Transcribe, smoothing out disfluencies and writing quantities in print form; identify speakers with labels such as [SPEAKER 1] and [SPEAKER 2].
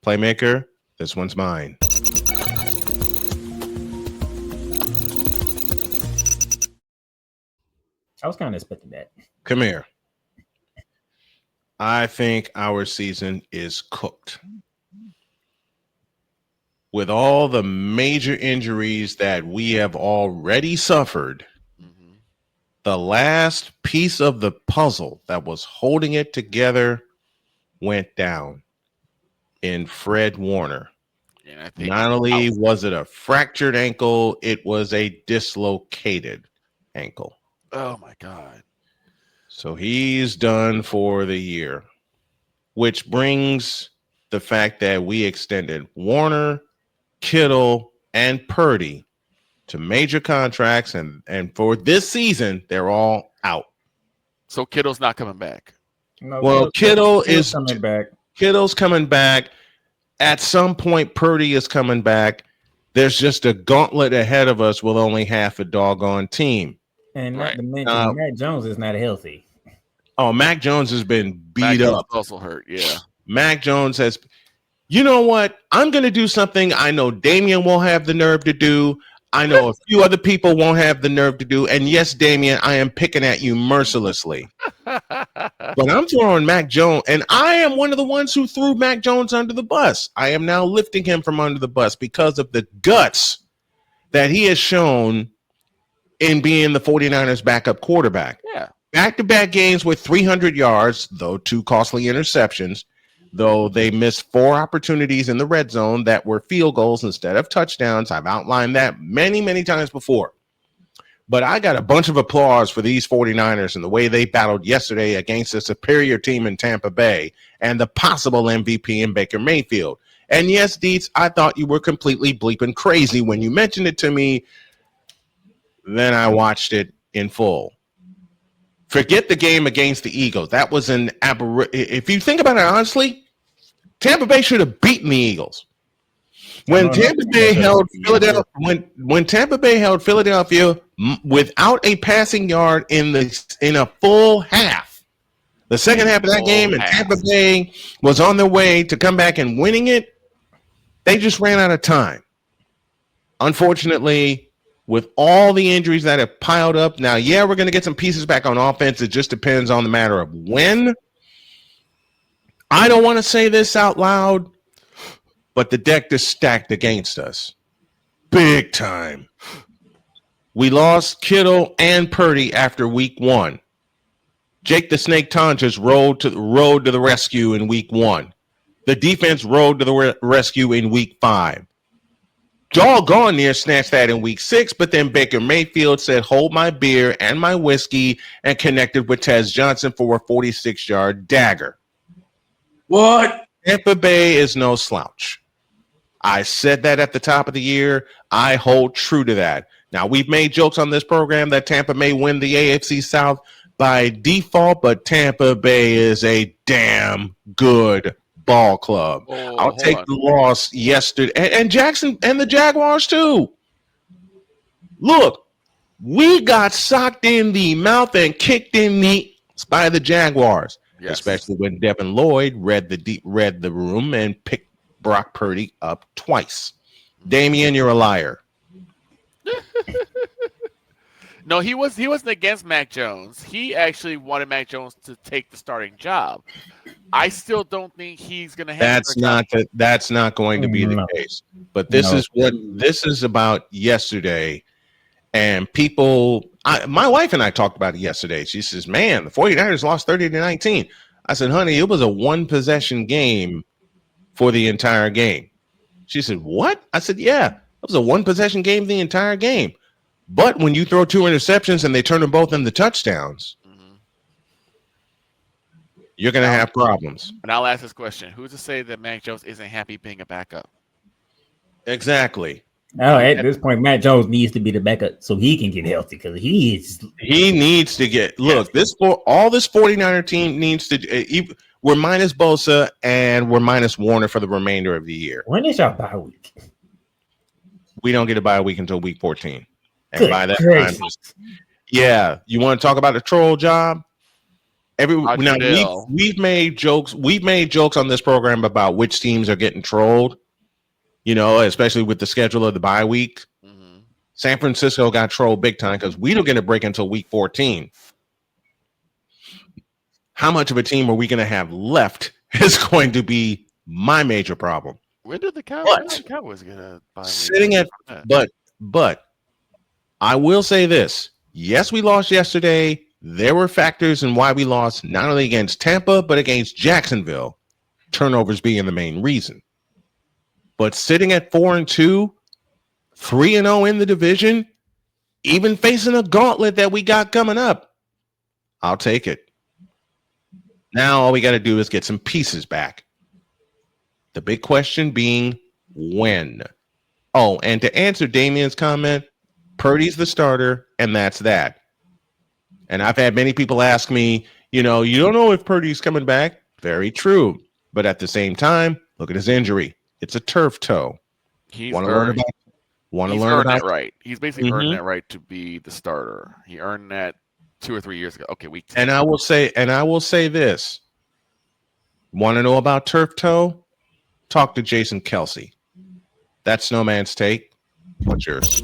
[SPEAKER 1] Playmaker, this one's mine.
[SPEAKER 2] I was kind of expecting that.
[SPEAKER 1] Come here. I think our season is cooked. With all the major injuries that we have already suffered, the last piece of the puzzle that was holding it together went down in Fred Warner.
[SPEAKER 3] And I think
[SPEAKER 1] Not only was it a fractured ankle, it was a dislocated ankle.
[SPEAKER 3] Oh my God.
[SPEAKER 1] So he's done for the year, which brings the fact that we extended Warner, Kittle, and Purdy to major contracts, and for this season, they're all out.
[SPEAKER 3] So Kittle's not coming back.
[SPEAKER 2] No,
[SPEAKER 1] Well,
[SPEAKER 2] Kittle's coming back.
[SPEAKER 1] Kittle's coming back. At some point, Purdy is coming back. There's just a gauntlet ahead of us with only half a doggone team.
[SPEAKER 2] And not to mention, Mac Jones is not healthy.
[SPEAKER 1] Oh, Mac Jones has been beat up.
[SPEAKER 3] Also hurt, yeah.
[SPEAKER 1] Mac Jones has. You know what? I'm going to do something I know Damian won't have the nerve to do. I know a few other people won't have the nerve to do. And yes, Damian, I am picking at you mercilessly. But I'm throwing Mac Jones, and I am one of the ones who threw Mac Jones under the bus. I am now lifting him from under the bus because of the guts that he has shown in being the 49ers backup quarterback.
[SPEAKER 3] Yeah.
[SPEAKER 1] Back-to-back games with 300 yards, though 2 costly interceptions, though they missed 4 opportunities in the red zone that were field goals instead of touchdowns. I've outlined that many, many times before. But I got a bunch of applause for these 49ers and the way they battled yesterday against a superior team in Tampa Bay and the possible MVP in Baker Mayfield. And yes, Dietz, I thought you were completely bleeping crazy when you mentioned it to me. Then I watched it in full. Forget the game against the Eagles. That was an aberration. If you think about it honestly, Tampa Bay should have beaten the Eagles. When Tampa Bay held Philadelphia, when Tampa Bay held Philadelphia without a passing yard in a full half, the second half of that game, and Tampa Bay was on their way to come back and winning it, they just ran out of time. Unfortunately, with all the injuries that have piled up, now, yeah, we're going to get some pieces back on offense. It just depends on the matter of when. I don't want to say this out loud, but the deck is stacked against us. Big time. We lost Kittle and Purdy after week 1. Jake the Snake Tonjes rode to the rescue in week 1. The defense rode to the rescue in week 5. Doggone near snatched that in week 6, but then Baker Mayfield said, hold my beer and my whiskey, and connected with Tez Johnson for a 46-yard dagger.
[SPEAKER 4] What?
[SPEAKER 1] Tampa Bay is no slouch. I said that at the top of the year. I hold true to that. Now, we've made jokes on this program that Tampa may win the AFC South by default, but Tampa Bay is a damn good ball club. I'll take the loss yesterday. And Jackson and the Jaguars, too. Look, we got socked in the mouth and kicked in the by the Jaguars, especially when Devin Lloyd read the room and picked Brock Purdy up twice. Damian, you're a liar.
[SPEAKER 3] No, he wasn't against Mac Jones. He actually wanted Mac Jones to take the starting job. I still don't think he's going to have.
[SPEAKER 1] That's not going to be the case. But this is what this is about yesterday. And people, my wife and I talked about it yesterday. She says, man, the 49ers lost 30-19. I said, honey, it was a 1-possession game for the entire game. She said, what? I said, yeah, it was a 1-possession game the entire game. But when you throw 2 interceptions and they turn them both into touchdowns, you're going to have problems.
[SPEAKER 3] And I'll ask this question. Who's to say that Mac Jones isn't happy being a backup?
[SPEAKER 1] Exactly.
[SPEAKER 2] Oh, at this point, Matt Jones needs to be the backup so he can get healthy because he
[SPEAKER 1] needs to get this 49er team needs to. We're minus Bosa and we're minus Warner for the remainder of the year.
[SPEAKER 2] When is your bye week?
[SPEAKER 1] We don't get a bye week until week 14. And by that time, you want to talk about a troll job? Now
[SPEAKER 3] Goodell.
[SPEAKER 1] we've made jokes on this program about which teams are getting trolled, especially with the schedule of the bye week.
[SPEAKER 3] Mhm.
[SPEAKER 1] San Francisco got trolled big time because we don't get a break until week 14. How much of a team are we going to have left is going to be my major problem.
[SPEAKER 3] When did the
[SPEAKER 1] But-
[SPEAKER 3] Cowboys get a bye week?
[SPEAKER 1] Sitting at but I will say this. Yes, we lost yesterday. There were factors in why we lost, not only against Tampa, but against Jacksonville. Turnovers being the main reason. But sitting at 4-2, 3-0 in the division, even facing a gauntlet that we got coming up, I'll take it. Now all we got to do is get some pieces back. The big question being when. Oh, and to answer Damien's comment, Purdy's the starter, and that's that. And I've had many people ask me, you don't know if Purdy's coming back. Very true. But at the same time, look at his injury. It's a turf toe.
[SPEAKER 3] He's
[SPEAKER 1] Want to learn
[SPEAKER 3] earned
[SPEAKER 1] about
[SPEAKER 3] that right. He's basically
[SPEAKER 1] Mhm.
[SPEAKER 3] earned that right to be the starter. He earned that 2 or 3 years ago. Okay, week 10.
[SPEAKER 1] And I will say this. Want to know about turf toe? Talk to Jason Kelsey. That's Snowman's take. What's yours?